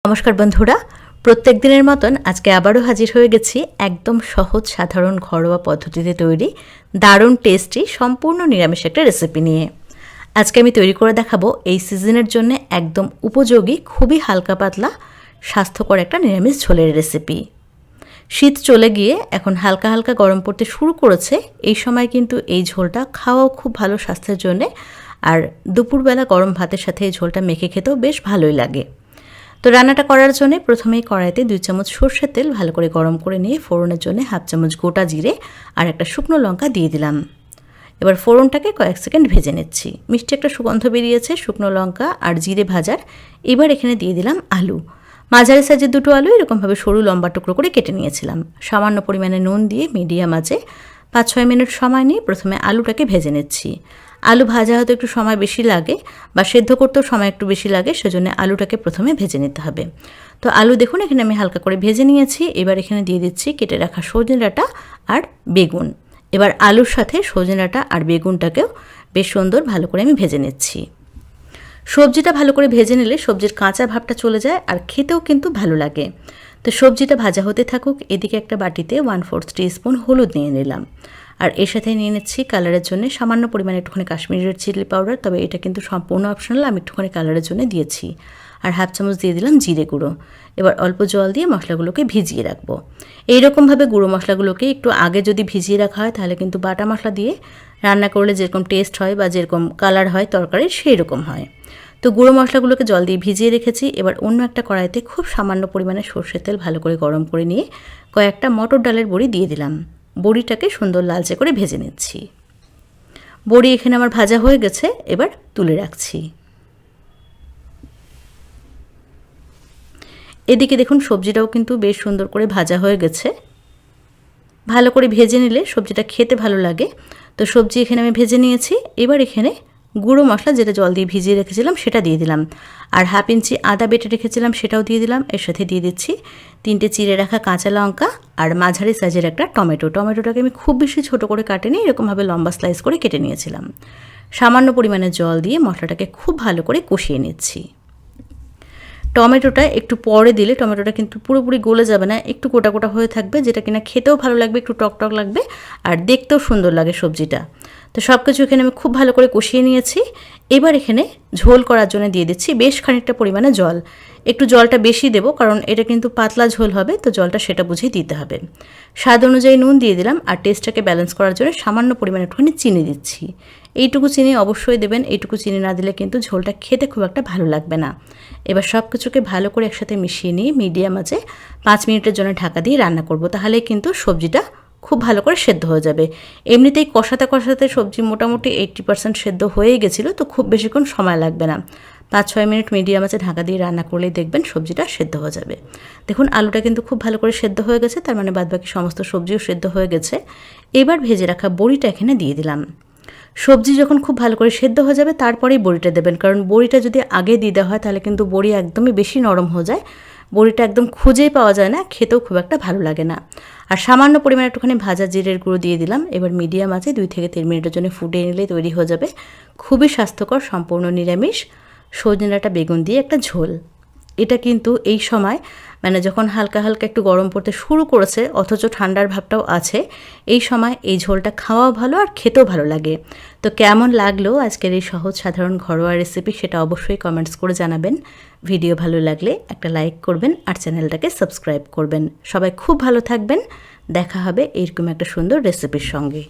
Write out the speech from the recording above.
নমস্কার বন্ধুরা, প্রত্যেক দিনের মতন আজকে আবারও হাজির হয়ে গেছি একদম সহজ সাধারণ ঘরোয়া পদ্ধতিতে তৈরি দারুণ টেস্টি সম্পূর্ণ নিরামিষ একটা রেসিপি নিয়ে। আজকে আমি তৈরি করে দেখাবো এই সিজনের জন্য একদম উপযোগী, খুবই হালকা পাতলা স্বাস্থ্যকর একটা নিরামিষ ঝোলের রেসিপি। শীত চলে গিয়ে এখন হালকা হালকা গরম পড়তে শুরু করেছে। এই সময় কিন্তু এই ঝোলটা খাওয়াও খুব ভালো স্বাস্থ্যের জন্যে, আর দুপুরবেলা গরম ভাতের সাথে এই ঝোলটা মেখে খেতেও বেশ ভালোই লাগে। তো রান্নাটা করার জন্য প্রথমেই কড়াইতে 2 চামচ সর্ষের তেল ভালো করে গরম করে নিয়ে ফোড়নের জন্য 1/2 চামচ গোটা জিরে আর একটা শুকনো লঙ্কা দিয়ে দিলাম। এবার ফোড়নটাকে কয়েক সেকেন্ড ভেজে নিচ্ছি। মিষ্টি একটা সুগন্ধ বেরিয়েছে শুকনো লঙ্কা আর জিরে ভাজার। এবার এখানে দিয়ে দিলাম আলু। মাঝারি সাইজের 2টো আলু এরকমভাবে সরু লম্বা টুকরো করে কেটে নিয়েছিলাম। সামান্য পরিমাণে নুন দিয়ে মিডিয়াম আঁচে 5-6 মিনিট সময় নিয়ে প্রথমে আলুটাকে ভেজে নিচ্ছি। আলু ভাজা হতে একটু সময় বেশি লাগে বা সেদ্ধ করতেও সময় একটু বেশি লাগে, সেজন্য আলুটাকে প্রথমে ভেজে নিতে হবে। তো আলু দেখুন এখানে আমি হালকা করে ভেজে নিয়েছি। এবার এখানে দিয়ে দিচ্ছি কেটে রাখা সজনে ডাঁটা আর বেগুন। এবার আলুর সাথে সজনে ডাঁটা আর বেগুনটাকেও বেশ সুন্দর ভালো করে আমি ভেজে নিচ্ছি। সবজিটা ভালো করে ভেজে নিলে সবজির কাঁচা ভাবটা চলে যায় আর খেতেও কিন্তু ভালো লাগে। তো সবজিটা ভাজা হতে থাকুক। এদিকে একটা বাটিতে 1/4 টিস্পুন হলুদ নিয়ে নিলাম, আর এর সাথে নিয়ে নিচ্ছি কালারের জন্য সামান্য পরিমাণে একটুখানি কাশ্মীরি রেড চিলি পাউডার, তবে এটা কিন্তু সম্পূর্ণ অপশনাল, আমি একটুখানি কালারের জন্য দিয়েছি। আর 1/2 চামচ দিয়ে দিলাম জিরে গুঁড়ো। এবার অল্প জল দিয়ে মশলাগুলোকে ভিজিয়ে রাখবো। এইরকমভাবে গুঁড়ো মশলাগুলোকে একটু আগে যদি ভিজিয়ে রাখা হয় তাহলে কিন্তু বাটা মশলা দিয়ে রান্না করলে যেরকম টেস্ট হয় বা যেরকম কালার হয় তরকারির সেই রকম হয়। তো গুঁড়ো মশলাগুলোকে জল দিয়ে ভিজিয়ে রেখেছি। এবার অন্য একটা কড়াইতে খুব সামান্য পরিমাণে সর্ষের তেল ভালো করে গরম করে নিয়ে কয়েকটা মটর ডালের বড়ি দিয়ে দিলাম। বড়িটাকে সুন্দর লালচে করে ভেজে নিচ্ছি। বড়ি এখানে আমার ভাজা হয়ে গেছে, এবার তুলে রাখছি। এদিকে দেখুন সবজিটাও কিন্তু বেশ সুন্দর করে ভাজা হয়ে গেছে। ভালো করে ভেজে নিলে সবজিটা খেতে ভালো লাগে। তো সবজি এখানে আমি ভেজে নিয়েছি। এবার এখানে গুঁড়ো মশলা যেটা জল দিয়ে ভিজিয়ে রেখেছিলাম সেটা দিয়ে দিলাম, আর 1/2 ইঞ্চি আদা বেটে রেখেছিলাম সেটাও দিয়ে দিলাম। এর সাথে দিয়ে দিচ্ছি 3টে চিড়ে রাখা কাঁচা লঙ্কা আর মাঝারি সাইজের একটা টমেটো। টমেটোটাকে আমি খুব বেশি ছোট করে কাটিনি, এরকমভাবে লম্বা স্লাইস করে কেটে নিয়েছিলাম। সামান্য পরিমাণে জল দিয়ে মশলাটাকে খুব ভালো করে কষিয়ে নিচ্ছি। টমেটোটা একটু পরে দিলে টমেটোটা কিন্তু পুরোপুরি গলে যাবে না, একটু গোটা গোটা হয়ে থাকবে, যেটা কিনা খেতেও ভালো লাগবে, একটু টক টক লাগবে আর দেখতেও সুন্দর লাগে সবজিটা। তো সব কিছু এখানে আমি খুব ভালো করে কষিয়ে নিয়েছি। এবার এখানে ঝোল করার জন্য দিয়ে দিচ্ছি বেশ খানিকটা পরিমাণে জল। একটু জলটা বেশি দেবো কারণ এটা কিন্তু পাতলা ঝোল হবে, তো জলটা সেটা বুঝেই দিতে হবে। স্বাদ অনুযায়ী নুন দিয়ে দিলাম, আর টেস্টটাকে ব্যালেন্স করার জন্য সামান্য পরিমাণে একটুখানি চিনি দিচ্ছি। এইটুকু চিনি অবশ্যই দেবেন, এইটুকু চিনি না দিলে কিন্তু ঝোলটা খেতে খুব একটা ভালো লাগবে না। এবার সব কিছুকে ভালো করে একসাথে মিশিয়ে নিয়ে মিডিয়াম আঁচে 5 মিনিটের জন্য ঢাকা দিয়ে রান্না করব, তাহলে কিন্তু সবজিটা খুব ভালো করে সেদ্ধ হয়ে যাবে। এমনিতেই কষাতে কষাতে সবজি মোটামুটি 80% সেদ্ধ হয়েই গেছিলো, তো খুব বেশিক্ষণ সময় লাগবে না। 5-6 মিনিট মিডিয়াম আঁচে ঢাকা দিয়ে রান্না করলেই দেখবেন সবজিটা সেদ্ধ হয়ে যাবে। দেখুন আলুটা কিন্তু খুব ভালো করে সেদ্ধ হয়ে গেছে, তার মানে বাদবাকি সমস্ত সবজিও সেদ্ধ হয়ে গেছে। এবার ভেজে রাখা বড়িটা এখানে দিয়ে দিলাম। সবজি যখন খুব ভালো করে সেদ্ধ হয়ে যাবে তারপরেই বড়িটা দেবেন, কারণ বড়িটা যদি আগে দিয়ে দেওয়া হয় তাহলে কিন্তু বড়ি একদমই বেশি নরম হয়ে যায়, বড়িটা একদম খুঁজেই পাওয়া যায় না, খেতেও খুব একটা ভালো লাগে না। আর সামান্য পরিমাণে একটুখানি ভাজা জিরের গুঁড়ো দিয়ে দিলাম। এবার মিডিয়াম আছে 2 থেকে 3 মিনিটের জন্য ফুটিয়ে নিলে তৈরি হয়ে যাবে খুবই স্বাস্থ্যকর সম্পূর্ণ নিরামিষ সজনে ডাঁটা বেগুন দিয়ে একটা ঝোল। এটা কিন্তু এই সময় মানে যখন হালকা হালকা একটু গরম পড়তে শুরু করেছে অথচ ঠান্ডার ভাবটাও আছে, এই সময় এই ঝোলটা খাওয়াও ভালো আর খেতেও ভালো লাগে। তো কেমন লাগলো আজকের এই সহজ সাধারণ ঘরোয়া রেসিপি সেটা অবশ্যই কমেন্টস করে জানাবেন। ভিডিও ভালো লাগলে একটা লাইক করবেন আর চ্যানেলটাকে সাবস্ক্রাইব করবেন। সবাই খুব ভালো থাকবেন। দেখা হবে এরকম একটা সুন্দর রেসিপির সঙ্গে।